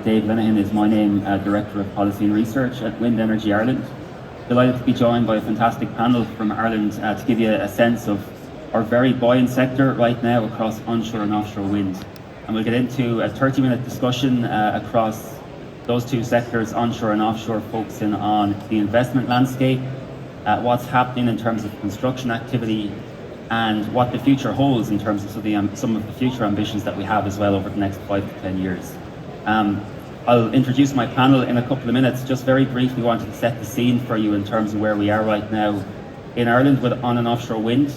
Dave Linehan is my name, Director of Policy and Research at Wind Energy Ireland. Delighted to be joined by a fantastic panel from Ireland to give you a sense of our very buoyant sector right now across onshore and offshore wind. And we'll get into a 30-minute discussion across those two sectors, onshore and offshore, focusing on the investment landscape, what's happening in terms of construction activity, and what the future holds in terms of some of the future ambitions that we have as well over the next 5 to 10 years. I'll introduce my panel in a couple of minutes. Just very briefly wanted to set the scene for you in terms of where we are right now in Ireland with on and offshore wind.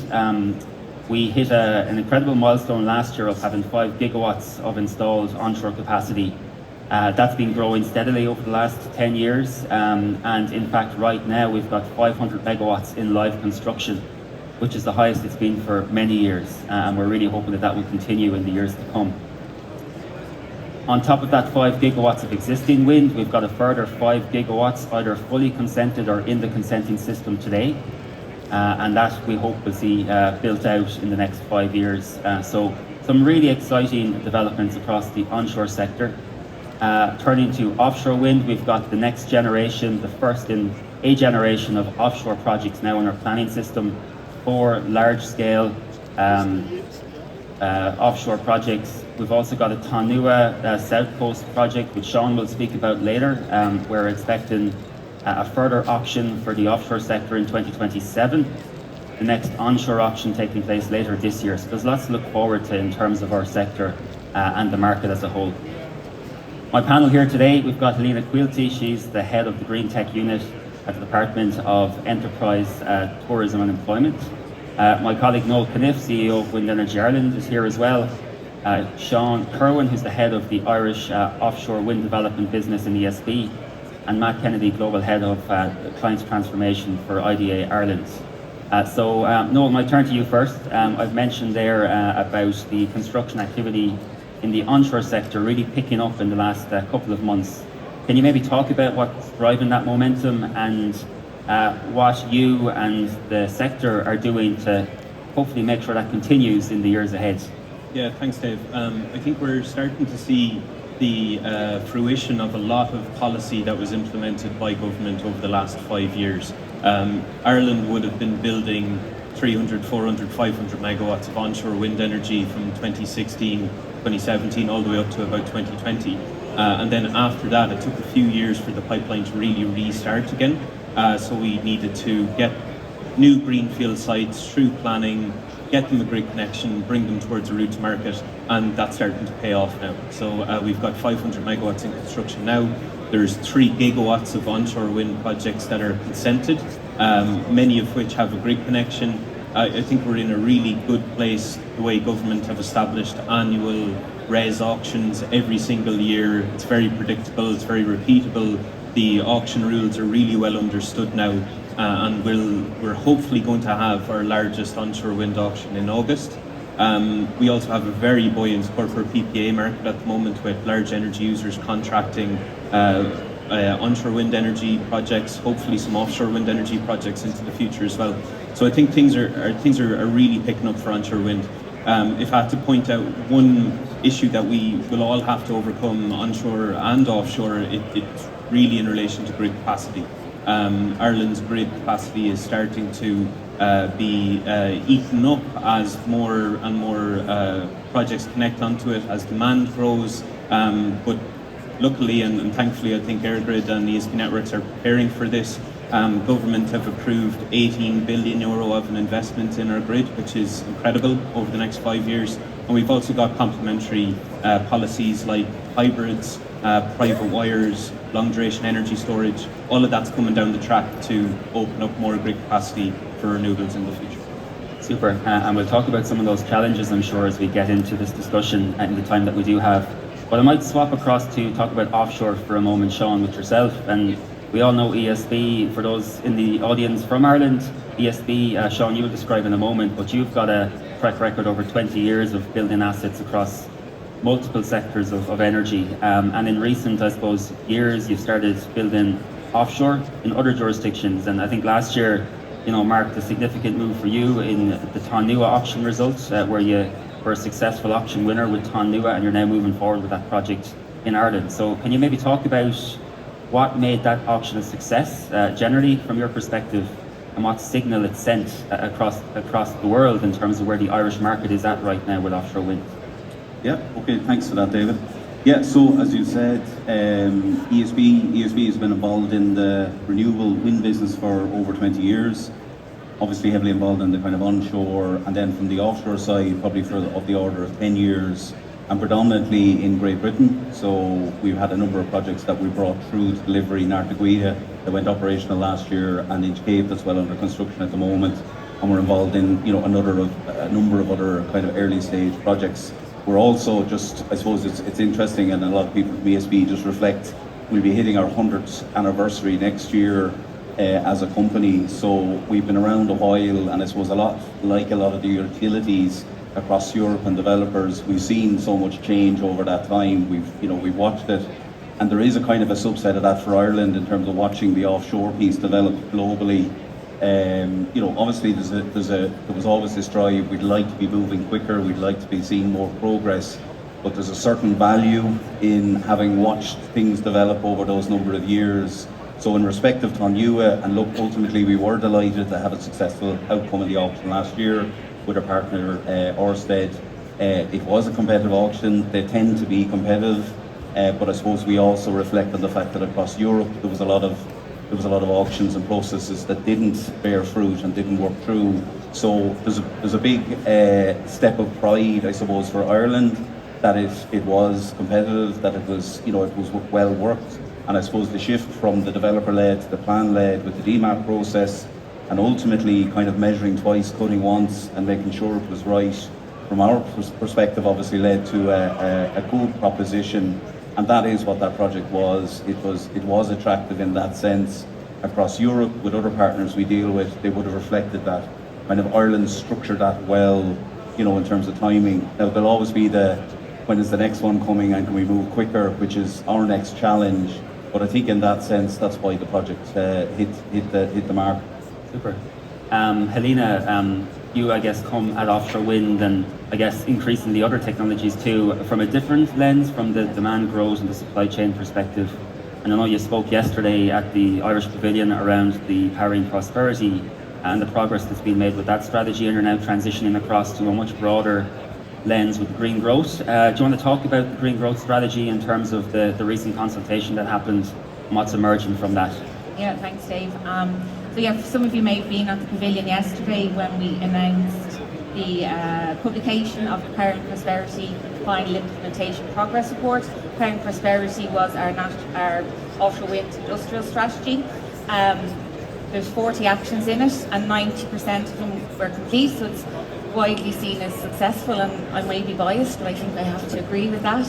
We hit an incredible milestone last year of having 5 gigawatts of installed onshore capacity. That's been growing steadily over the last 10 years, and in fact right now we've got 500 megawatts in live construction, which is the highest it's been for many years, and we're really hoping that that will continue in the years to come. On top of that 5 gigawatts of existing wind, we've got a further 5 gigawatts either fully consented or in the consenting system today, and that we hope will see built out in the next 5 years. So some really exciting developments across the onshore sector. Turning to offshore wind, we've got the next generation, the first in a generation of offshore projects now in our planning system for large-scale offshore projects. We've also got a Tanua South Coast project, which Sean will speak about later. We're expecting a further auction for the offshore sector in 2027. The next onshore auction taking place later this year. So there's lots to look forward to in terms of our sector and the market as a whole. My panel here today, we've got Helena Quilty. She's the head of the Green Tech Unit at the Department of Enterprise, Tourism and Employment. My colleague Noel, CEO of Wind Energy Ireland, is here as well. Sean Kirwan, who's the head of the Irish offshore wind development business in ESB, and Matt Kennedy, Global Head of Client Transformation for IDA Ireland. Noel, I might turn to you first. I've mentioned there about the construction activity in the onshore sector really picking up in the last couple of months. Can you maybe talk about what's driving that momentum and what you and the sector are doing to hopefully make sure that continues in the years ahead? Yeah, thanks, Dave. I think we're starting to see the fruition of a lot of policy that was implemented by government over the last 5 years. Ireland would have been building 300, 400, 500 megawatts of onshore wind energy from 2016, 2017, all the way up to about 2020. And then after that, it took a few years for the pipeline to really restart again. So we needed to get new greenfield sites through planning, get them a grid connection, bring them towards a route to market, and that's starting to pay off now. So we've got 500 megawatts in construction now. There's 3 gigawatts of onshore wind projects that are consented, many of which have a grid connection. I think we're in a really good place the way government have established annual RES auctions every single year. It's very predictable, it's very repeatable. The auction rules are really well understood now, and we're hopefully going to have our largest onshore wind auction in August. We also have a very buoyant corporate PPA market at the moment with large energy users contracting onshore wind energy projects, hopefully some offshore wind energy projects into the future as well. So I think things are really picking up for onshore wind. If I had to point out one issue that we will all have to overcome onshore and offshore, it's really in relation to grid capacity. Ireland's grid capacity is starting to be eaten up as more and more projects connect onto it as demand grows. But luckily and thankfully, I think EirGrid and ESB Networks are preparing for this. Government have approved €18 billion of an investment in our grid, which is incredible over the next 5 years. And we've also got complementary policies like hybrids, private wires, long duration energy storage. All of that's coming down the track to open up more grid capacity for renewables in the future. Super, and we'll talk about some of those challenges, I'm sure, as we get into this discussion in the time that we do have. But I might swap across to talk about offshore for a moment, Sean, with yourself. And we all know ESB. For those in the audience from Ireland, ESB, Sean, you'll describe in a moment, but you've got a track record over 20 years of building assets across multiple sectors of energy. And in recent, I suppose, years, you've started building offshore in other jurisdictions. And I think last year, marked a significant move for you in the Tanua auction results, where you were a successful auction winner with Tanua, and you're now moving forward with that project in Ireland. So can you maybe talk about what made that auction a success, generally from your perspective, and what signal it sent across the world in terms of where the Irish market is at right now with offshore wind? Yeah, okay, thanks for that, David. Yeah, so as you said, ESB has been involved in the renewable wind business for over 20 years. Obviously heavily involved in the kind of onshore, and then from the offshore side, probably of the order of 10 years, and predominantly in Great Britain. So we've had a number of projects that we brought through to delivery in Artaguita that went operational last year, and in Cape that's well under construction at the moment. And we're involved in a number of other kind of early stage projects. We're also just, I suppose it's interesting, and a lot of people from ESB just reflect, we'll be hitting our 100th anniversary next year as a company. So we've been around a while, and I suppose a lot of the utilities across Europe and developers, we've seen so much change over that time. We've watched it, and there is a kind of a subset of that for Ireland in terms of watching the offshore piece develop globally. Obviously there was always this drive, we'd like to be moving quicker, we'd like to be seeing more progress, but there's a certain value in having watched things develop over those number of years. So in respect of Tonua, and look, ultimately we were delighted to have a successful outcome of the auction last year with our partner Ørsted. It was a competitive auction, they tend to be competitive, but I suppose we also reflect on the fact that across Europe there was a lot of auctions and processes that didn't bear fruit and didn't work through. So there's a big step of pride, I suppose, for Ireland that it was competitive, that it was well worked, and I suppose the shift from the developer-led to the plan-led with the DMAP process, and ultimately kind of measuring twice, cutting once, and making sure it was right from our perspective, obviously led to a good proposition. And that is what that project was. It was attractive in that sense. Across Europe, with other partners we deal with, they would have reflected that. Kind of Ireland structured that well, in terms of timing. Now there'll always be when is the next one coming and can we move quicker, which is our next challenge. But I think in that sense, that's why the project hit the mark. Super. Helena, you, I guess, come at offshore wind and I guess increasingly other technologies too from a different lens, from the demand growth and the supply chain perspective. And I know you spoke yesterday at the Irish Pavilion around the Powering Prosperity and the progress that's been made with that strategy, and you're now transitioning across to a much broader lens with green growth. Do you want to talk about the green growth strategy in terms of the recent consultation that happened and what's emerging from that? Yeah, thanks, Dave. So yeah, some of you may have been at the Pavilion yesterday when we announced the publication of the Powering Prosperity Final Implementation Progress Report. Powering Prosperity was our offshore wind industrial strategy. There's 40 actions in it, and 90% of them were complete, so it's widely seen as successful, and I may be biased, but I think I have to agree with that.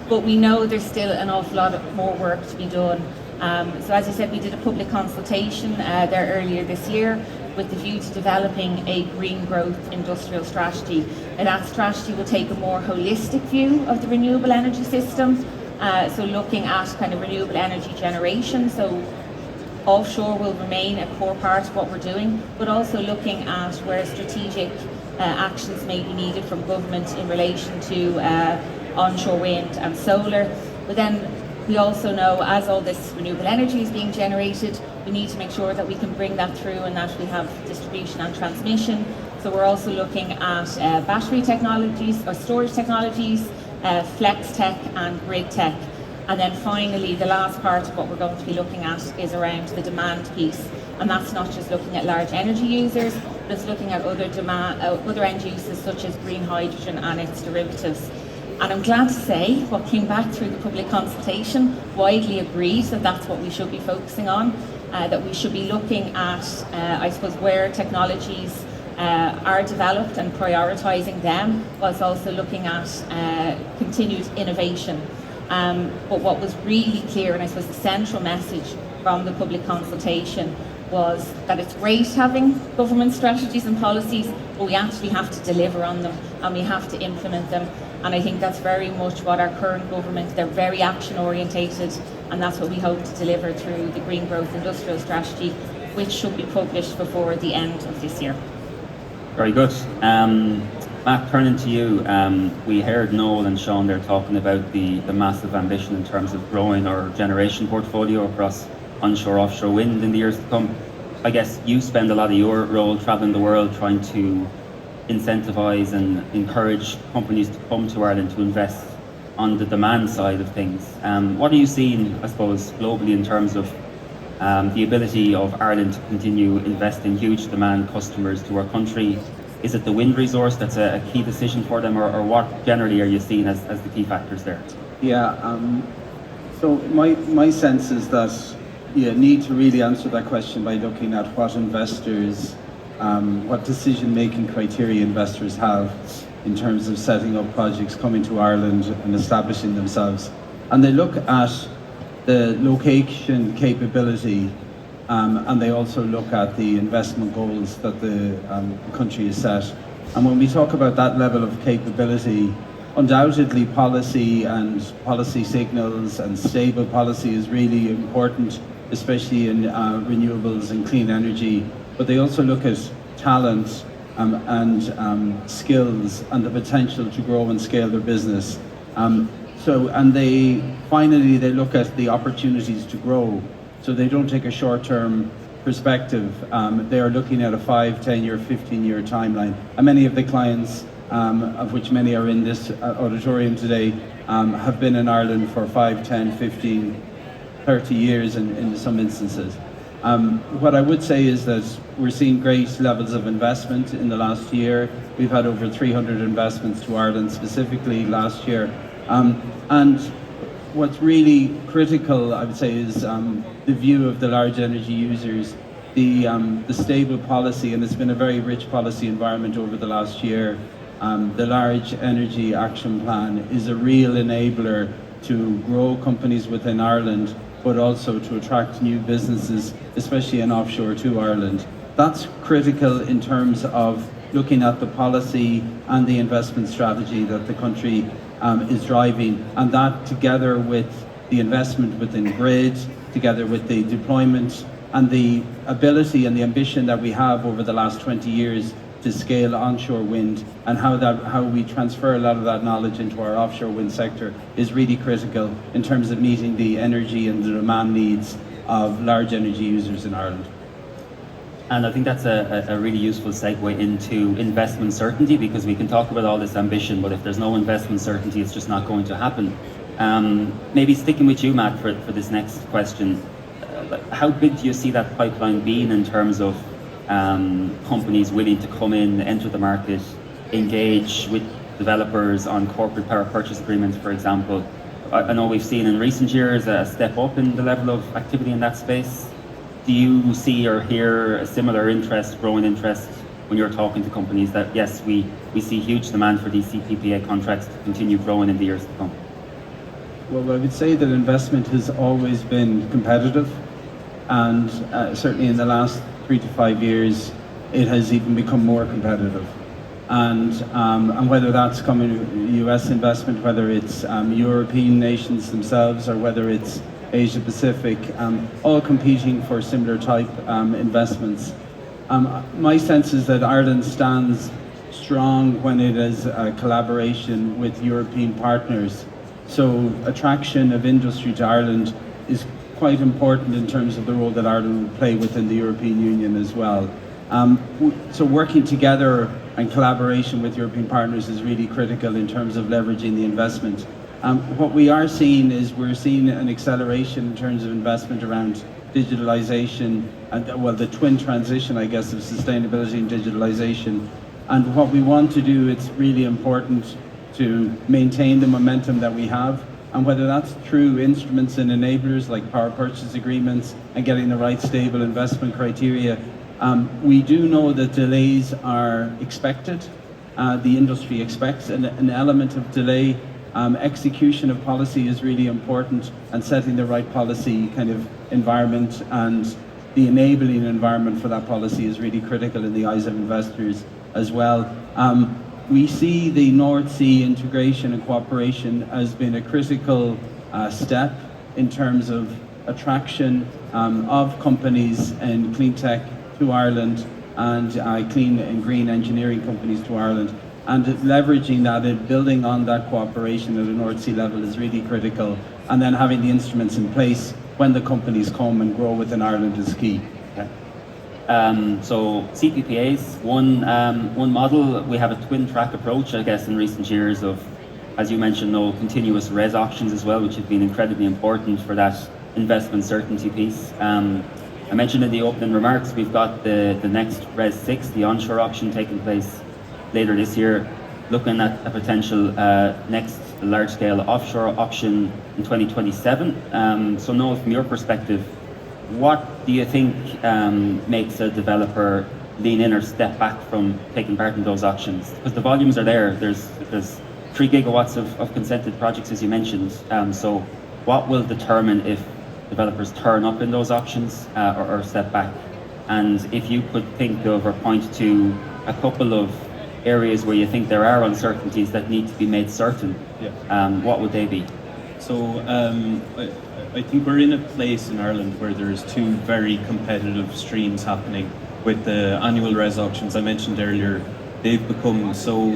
But we know there's still an awful lot of more work to be done. So as I said, we did a public consultation there earlier this year with the view to developing a green growth industrial strategy. And that strategy will take a more holistic view of the renewable energy system, so looking at kind of renewable energy generation. So offshore will remain a core part of what we're doing, but also looking at where strategic actions may be needed from government in relation to onshore wind and solar. But then we also know, as all this renewable energy is being generated, we need to make sure that we can bring that through and that we have distribution and transmission. So we're also looking at battery technologies or storage technologies, flex tech and grid tech. And then finally, the last part of what we're going to be looking at is around the demand piece. And that's not just looking at large energy users, but it's looking at other end uses such as green hydrogen and its derivatives. And I'm glad to say what came back through the public consultation widely agrees that that's what we should be focusing on, that we should be looking at, I suppose, where technologies are developed and prioritising them, whilst also looking at continued innovation. But what was really clear, and I suppose the central message from the public consultation, was that it's great having government strategies and policies, but we actually have to deliver on them and we have to implement them. And I think that's very much what our current government, they're very action orientated, and that's what we hope to deliver through the Green Growth Industrial Strategy, which should be published before the end of this year. Very good. Matt, turning to you, we heard Noel and Sean there talking about the massive ambition in terms of growing our generation portfolio across onshore, offshore wind in the years to come. I guess you spend a lot of your role traveling the world trying to incentivize and encourage companies to come to Ireland to invest on the demand side of things. What are you seeing, I suppose, globally in terms of the ability of Ireland to continue investing huge demand customers to our country? Is it the wind resource that's a key decision for them, or what generally are you seeing as the key factors there? Yeah, so my sense is that you need to really answer that question by looking at what investors, what decision-making criteria investors have in terms of setting up projects, coming to Ireland and establishing themselves. And they look at the location capability, and they also look at the investment goals that the country has set. And when we talk about that level of capability, undoubtedly policy and policy signals and stable policy is really important, especially in renewables and clean energy. But they also look at talent and skills and the potential to grow and scale their business. And they look at the opportunities to grow. So they don't take a short-term perspective. They are looking at a 5, 10-year, 15-year timeline. And many of the clients, of which many are in this auditorium today, have been in Ireland for 5, 10, 15, 30 years in some instances. What I would say is that we're seeing great levels of investment in the last year. We've had over 300 investments to Ireland specifically last year. And what's really critical, I would say, is the view of the large energy users, the stable policy, and it's been a very rich policy environment over the last year. The Large Energy Action Plan is a real enabler to grow companies within Ireland, but also to attract new businesses, especially in offshore to Ireland. That's critical in terms of looking at the policy and the investment strategy that the country is driving, and that together with the investment within grid, together with the deployment and the ability and the ambition that we have over the last 20 years to scale onshore wind, and how we transfer a lot of that knowledge into our offshore wind sector is really critical in terms of meeting the energy and the demand needs of large energy users in Ireland. And I think that's a really useful segue into investment certainty, because we can talk about all this ambition, but if there's no investment certainty, it's just not going to happen. Maybe sticking with you, Matt, for this next question, how big do you see that pipeline being in terms of companies willing to come in, enter the market, engage with developers on corporate power purchase agreements, for example? I know we've seen in recent years a step up in the level of activity in that space. Do you see or hear a similar interest, growing interest, when you're talking to companies that, yes, we see huge demand for these CPPA contracts to continue growing in the years to come? Well, I would say that investment has always been competitive, and certainly in the last 3 to 5 years, it has even become more competitive. And whether that's coming US investment, whether it's European nations themselves, or whether it's Asia Pacific, all competing for similar type investments. My sense is that Ireland stands strong when it is a collaboration with European partners. So attraction of industry to Ireland is quite important in terms of the role that Ireland will play within the European Union as well. So working together and collaboration with European partners is really critical in terms of leveraging the investment. What we are seeing is we're seeing an acceleration in terms of investment around digitalization and, well, the twin transition, I guess, of sustainability and digitalization. And what we want to do, it's really important to maintain the momentum that we have, and whether that's through instruments and enablers like power purchase agreements and getting the right stable investment criteria. We do know that delays are expected. The industry expects an element of delay. Execution of policy is really important, and setting the right policy kind of environment and the enabling environment for that policy is really critical in the eyes of investors as well. We see the North Sea integration and cooperation as being a critical step in terms of attraction of companies in clean tech to Ireland, and clean and green engineering companies to Ireland. And leveraging that and building on that cooperation at the North Sea level is really critical. And then having the instruments in place when the companies come and grow within Ireland is key. Okay. So CPPAs, one model, we have a twin track approach, I guess, in recent years of, as you mentioned, no continuous res auctions as well, which have been incredibly important for that investment certainty piece. I mentioned in the opening remarks, we've got the next Res 6, the onshore auction taking place later this year, looking at a potential next large-scale offshore auction in 2027. So Noel, from your perspective, what do you think makes a developer lean in or step back from taking part in those auctions? Because the volumes are there. There's 3 gigawatts of consented projects, as you mentioned. So what will determine if developers turn up in those auctions or step back? And if you could think of or point to a couple of areas where you think there are uncertainties that need to be made certain, what would they be? So I think we're in a place in Ireland where there's 2 very competitive streams happening with the annual res auctions I mentioned earlier. They've become so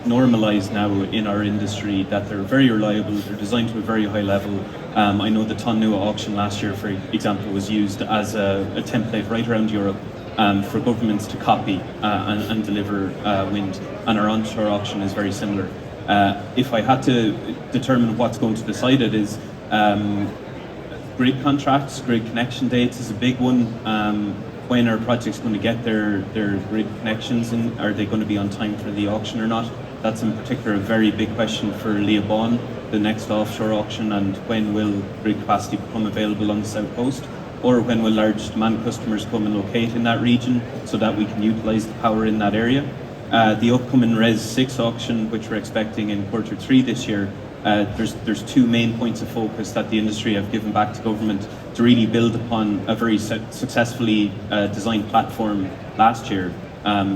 normalized now in our industry that they're very reliable, they're designed to a very high level. I know the Tonua auction last year, for example, was used as a template right around Europe for governments to copy and deliver wind, and our onshore auction is very similar. If I had to determine what's going to decide it is grid contracts, grid connection dates is a big one. When are projects going to get their grid connections, and are they going to be on time for the auction or not? That's in particular a very big question for Linehan, the next offshore auction, and when will grid capacity become available on the south coast? Or when will large demand customers come and locate in that region so that we can utilise the power in that area? The upcoming Res 6 auction, which we're expecting in Q3 this year, there's 2 main points of focus that the industry have given back to government to really build upon a very successfully designed platform last year.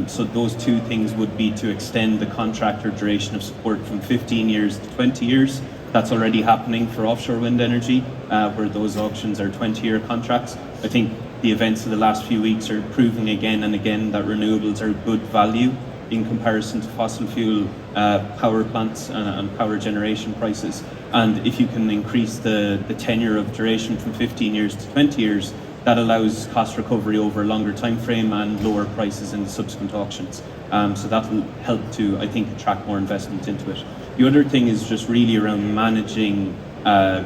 So those 2 things would be to extend the contractor duration of support from 15 years to 20 years. That's already happening for offshore wind energy, where those auctions are 20-year contracts. I think the events of the last few weeks are proving again and again that renewables are good value in comparison to fossil fuel power plants and power generation prices. And if you can increase the tenure of duration from 15 years to 20 years, that allows cost recovery over a longer time frame and lower prices in the subsequent auctions. So that will help to, I think, attract more investment into it. The other thing is just really around managing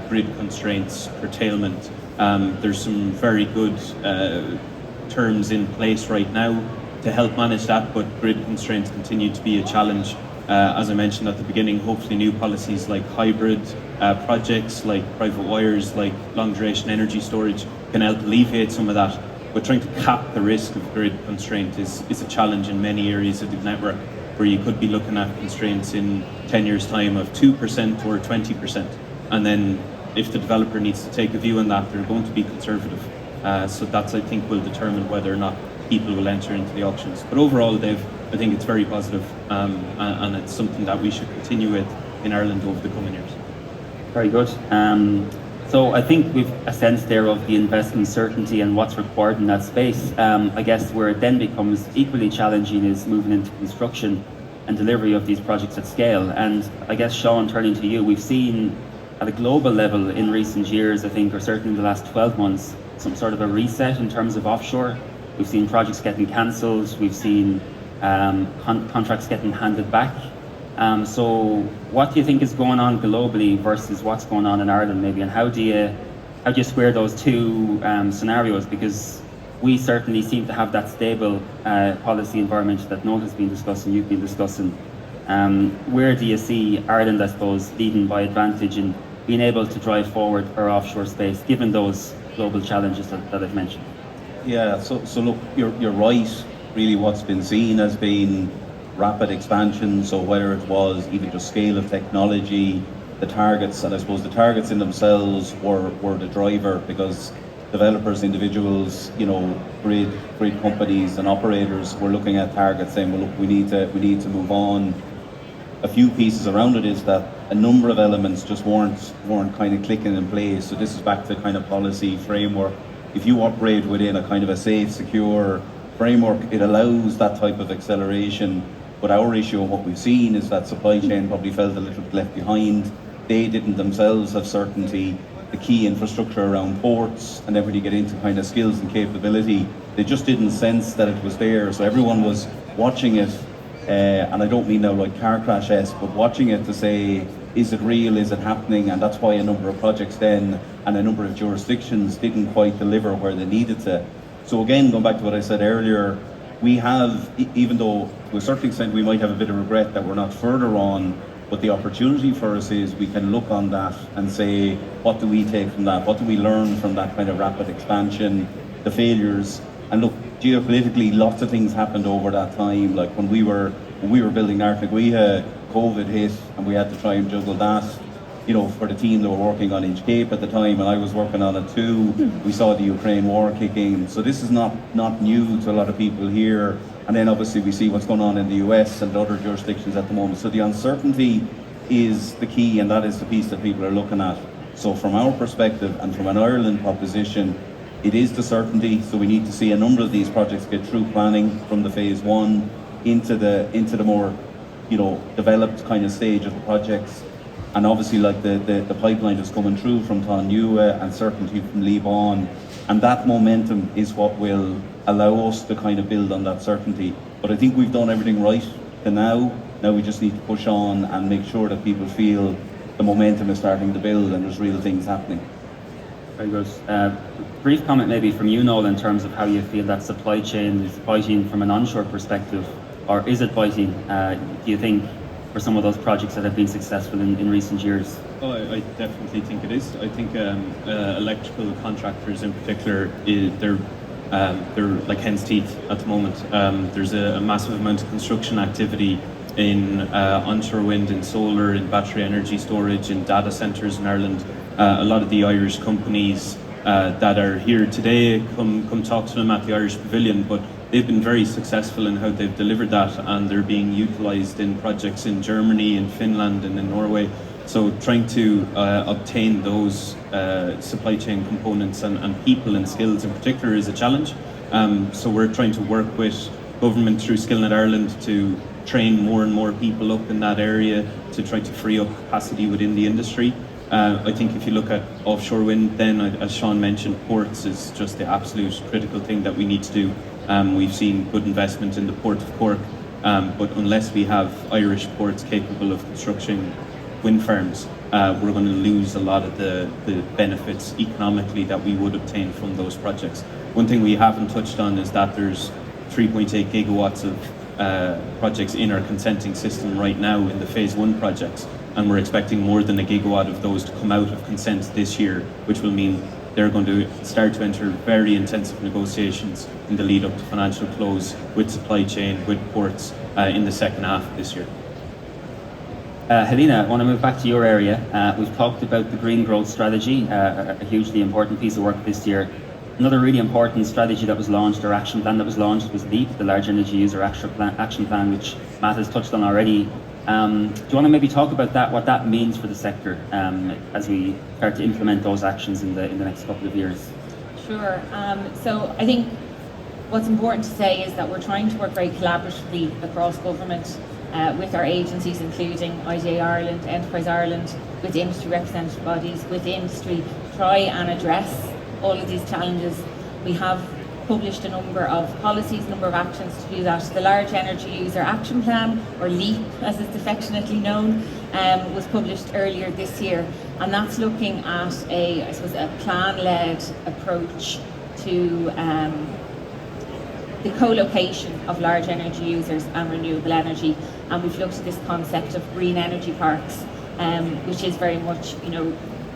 grid constraints, curtailment. There's some very good terms in place right now to help manage that, but grid constraints continue to be a challenge. As I mentioned at the beginning, hopefully new policies like hybrid projects, like private wires, like long duration energy storage can help alleviate some of that. But trying to cap the risk of grid constraint is a challenge in many areas of the network, where you could be looking at constraints in 10 years' time of 2% or 20%. And then if the developer needs to take a view on that, they're going to be conservative. So that's, I think, will determine whether or not people will enter into the auctions. But overall, Dave, I think it's very positive, and it's something that we should continue with in Ireland over the coming years. Very good. So I think we've a sense there of the investment certainty and what's required in that space. I guess where it then becomes equally challenging is moving into construction and delivery of these projects at scale. And I guess, Sean, turning to you, we've seen at a global level in recent years, I think, or certainly in the last 12 months, some sort of a reset in terms of offshore. We've seen projects getting cancelled, we've seen contracts getting handed back. So what do you think is going on globally versus what's going on in Ireland maybe, and how do you square those 2 scenarios? Because we certainly seem to have that stable policy environment that Noel has been discussing, you've been discussing. Where do you see Ireland, I suppose, leading by advantage in being able to drive forward our offshore space, given those global challenges that I've mentioned? Yeah, so look, you're right. Really what's been seen has been rapid expansion. So whether it was even just scale of technology, the targets, and I suppose the targets in themselves were the driver, because developers, individuals, grid companies and operators were looking at targets saying, well, look, we need to move on. A few pieces around it is that a number of elements just weren't kind of clicking in place. So this is back to kind of policy framework. If you operate within a kind of a safe, secure framework, it allows that type of acceleration. But our issue, what we've seen, is that supply chain probably felt a little bit left behind. They didn't themselves have certainty. The key infrastructure around ports, and then when you get into kind of skills and capability, they just didn't sense that it was there. So everyone was watching it, and I don't mean now like car crash-esque, but watching it to say, is it real, is it happening? And that's why a number of projects then, and a number of jurisdictions didn't quite deliver where they needed to. So again, going back to what I said earlier, we have, even though to a certain extent we might have a bit of regret that we're not further on, but the opportunity for us is we can look on that and say, what do we take from that? What do we learn from that kind of rapid expansion, the failures? And look, geopolitically, lots of things happened over that time. Like when we were building Arctic, COVID hit, and we had to try and juggle that. You know, for the team that were working on Inch Cape at the time, and I was working on it too. We saw the Ukraine war kicking, so this is not new to a lot of people here. And then obviously we see what's going on in the US and other jurisdictions at the moment. So the uncertainty is the key, and that is the piece that people are looking at. So from our perspective and from an Ireland proposition, it is the certainty. So we need to see a number of these projects get through planning from the phase one into the more, you know, developed kind of stage of the projects. And obviously, like the pipeline is coming through from Tánua and certainty from Liban, and that momentum is what will allow us to kind of build on that certainty. But I think we've done everything right to now. Now we just need to push on and make sure that people feel the momentum is starting to build and there's real things happening. Very good. Brief comment maybe from you, Noel, in terms of how you feel that supply chain is biting from an onshore perspective, or is it biting, do you think, for some of those projects that have been successful in recent years? Oh, I definitely think it is. I think electrical contractors in particular, they're like hen's teeth at the moment. There's a massive amount of construction activity in onshore wind, in solar, in battery energy storage, in data centres in Ireland. A lot of the Irish companies that are here today, come talk to them at the Irish Pavilion, but they've been very successful in how they've delivered that, and they're being utilised in projects in Germany, in Finland and in Norway. So trying to obtain those supply chain components and people and skills in particular is a challenge. So we're trying to work with government through SkillNet Ireland to train more and more people up in that area to try to free up capacity within the industry. I think if you look at offshore wind, then as Sean mentioned, ports is just the absolute critical thing that we need to do. We've seen good investment in the Port of Cork, but unless we have Irish ports capable of constructing wind farms, we're going to lose a lot of the benefits economically that we would obtain from those projects. One thing we haven't touched on is that there's 3.8 gigawatts of projects in our consenting system right now in the phase one projects, and we're expecting more than a gigawatt of those to come out of consent this year, which will mean they're going to start to enter very intensive negotiations in the lead up to financial close with supply chain, with ports in the second half of this year. Helena, I want to move back to your area. We've talked about the green growth strategy, a hugely important piece of work this year. Another really important strategy that was launched, or action plan that was launched, was LEAP, the Large Energy User Action Plan, which Matt has touched on already. Do you want to maybe talk about that, what that means for the sector as we start to implement those actions in the next couple of years? Sure. So I think what's important to say is that we're trying to work very collaboratively across government with our agencies, including IDA Ireland, Enterprise Ireland, with industry representative bodies, with industry, to try and address all of these challenges. We have published a number of policies, a number of actions to do that. The Large Energy User Action Plan, or LEAP as it's affectionately known, was published earlier this year, and that's looking at a plan-led approach to the co-location of large energy users and renewable energy. And we've looked at this concept of green energy parks, which is very much,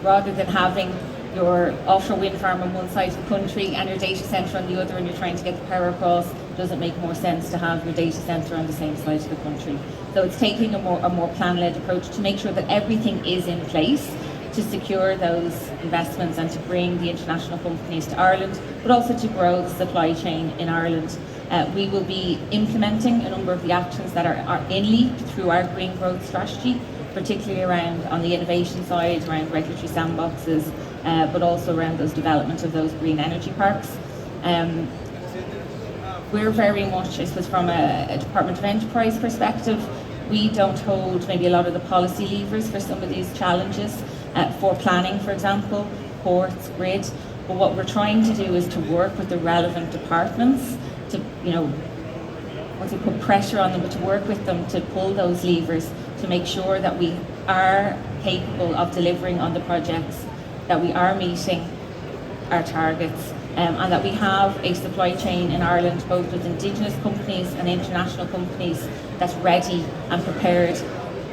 rather than having your offshore wind farm on one side of the country and your data centre on the other, and you're trying to get the power across, does it make more sense to have your data centre on the same side of the country? So it's taking a more plan-led approach to make sure that everything is in place to secure those investments and to bring the international companies to Ireland, but also to grow the supply chain in Ireland. We will be implementing a number of the actions that are in LEAP through our green growth strategy, particularly around on the innovation side, around regulatory sandboxes, but also around those development of those green energy parks. we're very much, I suppose, from a Department of Enterprise perspective, we don't hold maybe a lot of the policy levers for some of these challenges, for planning, for example, ports, grid. But what we're trying to do is to work with the relevant departments to, you know, to put pressure on them, but to work with them to pull those levers to make sure that we are capable of delivering on the projects, that we are meeting our targets, and that we have a supply chain in Ireland, both with Indigenous companies and international companies, that's ready and prepared.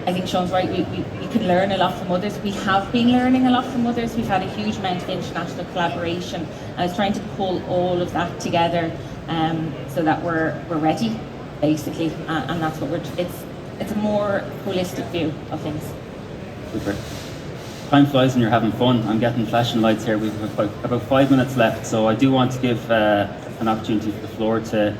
I think Sean's right, we can learn a lot from others. We have been learning a lot from others. We've had a huge amount of international collaboration, and it's trying to pull all of that together so that we're ready, basically, and that's what it's a more holistic view of things. Super. Time flies when you're having fun. I'm getting flashing lights here. We've about 5 minutes left, so I do want to give an opportunity for the floor to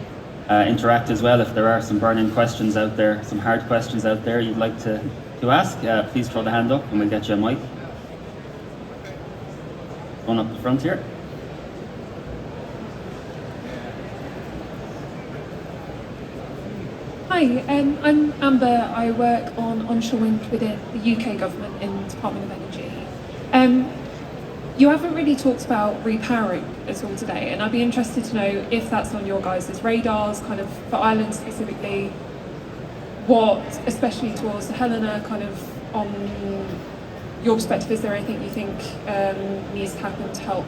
interact as well. If there are some burning questions out there, some hard questions out there you'd like to ask, please throw the hand up and we'll get you a mic. One up the front here. Hi, I'm Amber. I work on onshore wind within the UK government in the Department of Energy. You haven't really talked about repowering at all today, and I'd be interested to know if that's on your guys' radars, kind of for Ireland specifically, what, especially towards the Helena, kind of on your perspective, is there anything you think needs to happen to help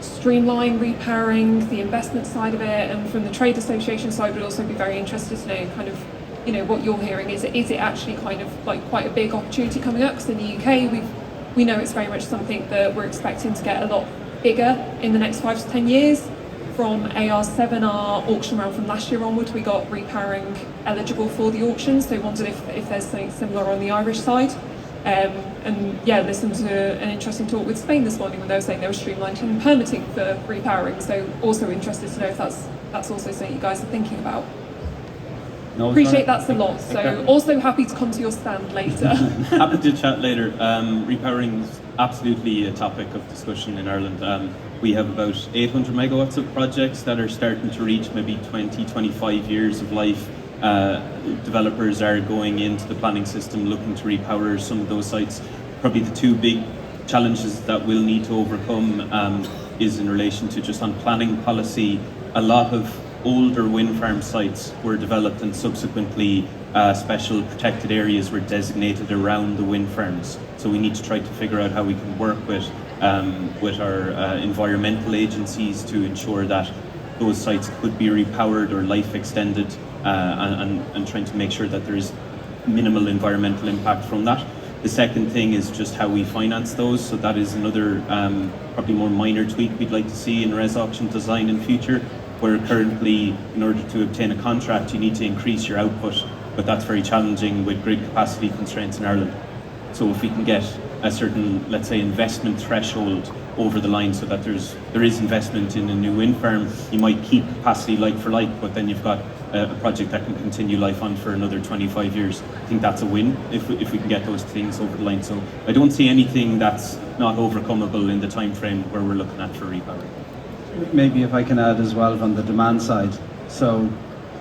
streamline repowering, the investment side of it? And from the trade association side, would also be very interested to know kind of, you know, what you're hearing. Is it actually kind of like quite a big opportunity coming up? Because in the UK, we know it's very much something that we're expecting to get a lot bigger in the next 5 to 10 years. From AR7, our auction round from last year onward, we got repowering eligible for the auctions. So I wondered if there's something similar on the Irish side. And yeah, listened to an interesting talk with Spain this morning when they were saying they were streamlining permitting for repowering. So also interested to know if that's also something you guys are thinking about. No, appreciate that's a lot. So also happy to come to your stand later. Happy to chat later. Repowering is absolutely a topic of discussion in Ireland. We have about 800 megawatts of projects that are starting to reach maybe 20, 25 years of life. Developers are going into the planning system looking to repower some of those sites. Probably the two big challenges that we'll need to overcome is in relation to just on planning policy. A lot of older wind farm sites were developed and subsequently special protected areas were designated around the wind farms. So we need to try to figure out how we can work with our environmental agencies to ensure that those sites could be repowered or life extended, and trying to make sure that there is minimal environmental impact from that. The second thing is just how we finance those. So that is another probably more minor tweak we'd like to see in res auction design in future, where currently in order to obtain a contract you need to increase your output, but that's very challenging with grid capacity constraints in Ireland. So if we can get a certain, let's say, investment threshold over the line so that there is investment in a new wind farm, you might keep capacity like for like, but then you've got a project that can continue life on for another 25 years. I think that's a win if we can get those things over the line. So I don't see anything that's not overcomable in the time frame where we're looking at for repowering. Maybe if I can add as well on the demand side. So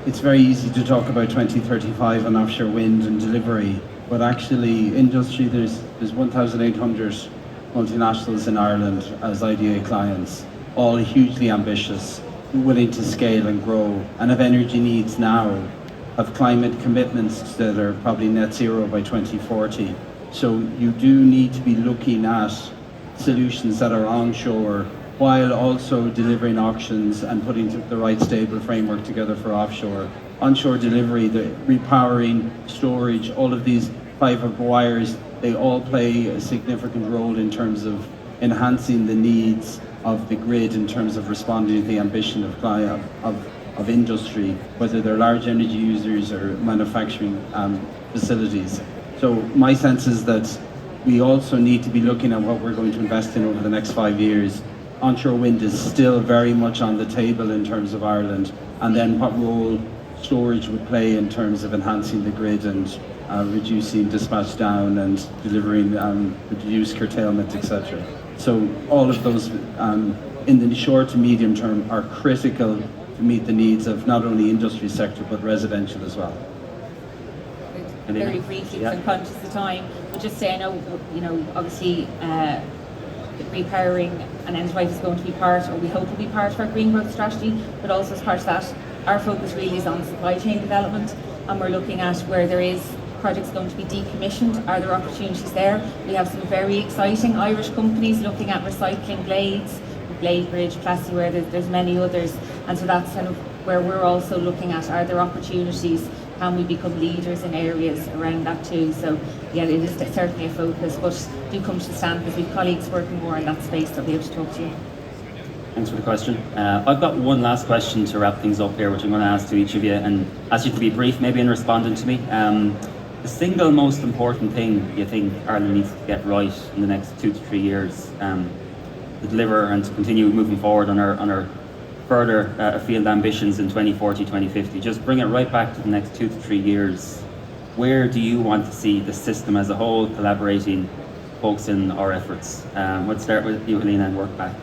it's very easy to talk about 2035 on offshore wind and delivery, but actually industry, there's 1,800 multinationals in Ireland as IDA clients, all hugely ambitious, willing to scale and grow, and have energy needs now, have climate commitments that are probably net zero by 2040. So you do need to be looking at solutions that are onshore while also delivering auctions and putting the right stable framework together for offshore. Onshore delivery, the repowering, storage, all of these fiber wires, they all play a significant role in terms of enhancing the needs of the grid in terms of responding to the ambition of industry, whether they're large energy users or manufacturing facilities. So my sense is that we also need to be looking at what we're going to invest in over the next 5 years. Onshore wind is still very much on the table in terms of Ireland, and then what role storage would play in terms of enhancing the grid and reducing dispatch down and delivering reduced curtailment, etc. So all of those in the short to medium term are critical to meet the needs of not only industry sector but residential as well. Helena? Very briefly, Yeah. because I'm conscious of time, but just say I know, obviously repowering and enterprise is going to be part, or we hope will be part of our green growth strategy, but also as part of that, our focus really is on supply chain development, and we're looking at where there is projects going to be decommissioned. Are there opportunities there? We have some very exciting Irish companies looking at recycling blades, Blade Bridge, Plastiware, there's many others, and so that's kind of where we're also looking at, are there opportunities, can we become leaders in areas around that too? So yeah, it is certainly a focus, but do come to the stand because we've colleagues working more in that space that'll be able to talk to you. Thanks for the question. I've got one last question to wrap things up here, which I'm going to ask to each of you, and ask you to be brief maybe in responding to me. The single most important thing you think Ireland needs to get right in the next 2 to 3 years to deliver and to continue moving forward on our further afield ambitions in 2040, 2050, just bring it right back to the next 2 to 3 years. Where do you want to see the system as a whole collaborating, focusing our efforts? Let's start with you, Helena, and work back.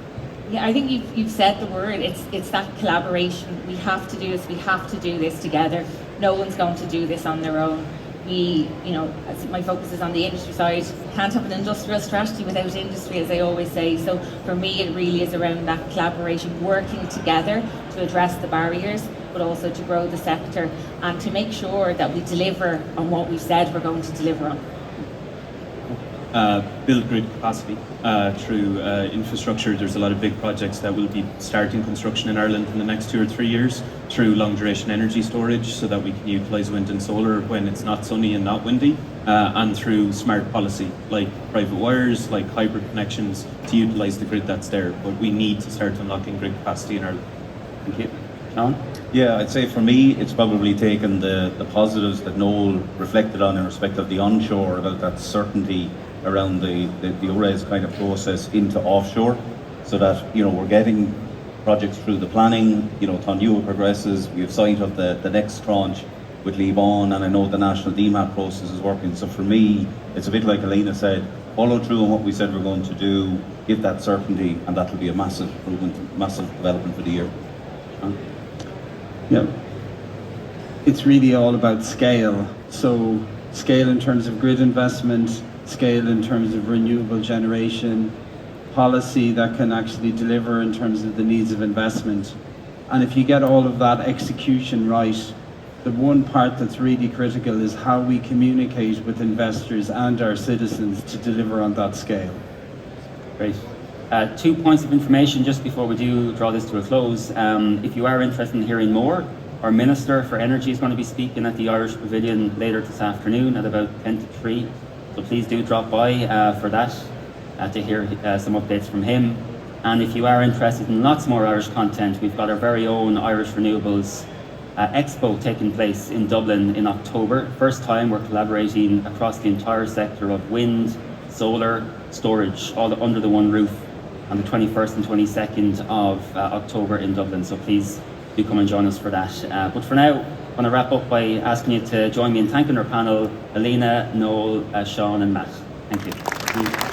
Yeah, I think you've said the word. It's that collaboration. We have to do this. We have to do this together. No one's going to do this on their own. As my focus is on the industry side, can't have an industrial strategy without industry, as I always say. So for me, it really is around that collaboration, working together to address the barriers, but also to grow the sector and to make sure that we deliver on what we've said we're going to deliver on. Build grid capacity through infrastructure. There's a lot of big projects that will be starting construction in Ireland in the next 2 or 3 years through long duration energy storage so that we can utilise wind and solar when it's not sunny and not windy, and through smart policy like private wires, like hybrid connections to utilise the grid that's there. But we need to start unlocking grid capacity in Ireland. Thank you. Sean? Yeah, I'd say for me, it's probably taken the positives that Noel reflected on in respect of the onshore, about that certainty around the ORES kind of process into offshore, so that we're getting projects through the planning. Tánua progresses. We have sight of the next tranche with Linehan, and I know the national DMAP process is working. So for me, it's a bit like Helena said: follow through on what we said we're going to do, give that certainty, and that will be a massive improvement, massive development for the year. Yeah, it's really all about scale. So scale in terms of grid investment, scale in terms of renewable generation, policy that can actually deliver in terms of the needs of investment. And if you get all of that execution right, the one part that's really critical is how we communicate with investors and our citizens to deliver on that scale. Great. 2 points of information just before we do draw this to a close. If you are interested in hearing more, our Minister for Energy is going to be speaking at the Irish Pavilion later this afternoon at about 10 to 3. So please do drop by for that to hear some updates from him. And if you are interested in lots more Irish content, we've got our very own Irish Renewables Expo taking place in Dublin in October. First time we're collaborating across the entire sector of wind, solar, storage, all under the one roof on the 21st and 22nd of October in Dublin. So please do come and join us for that. But for now, I want to wrap up by asking you to join me in thanking our panel, Helena, Noel, Sean and Matt. Thank you.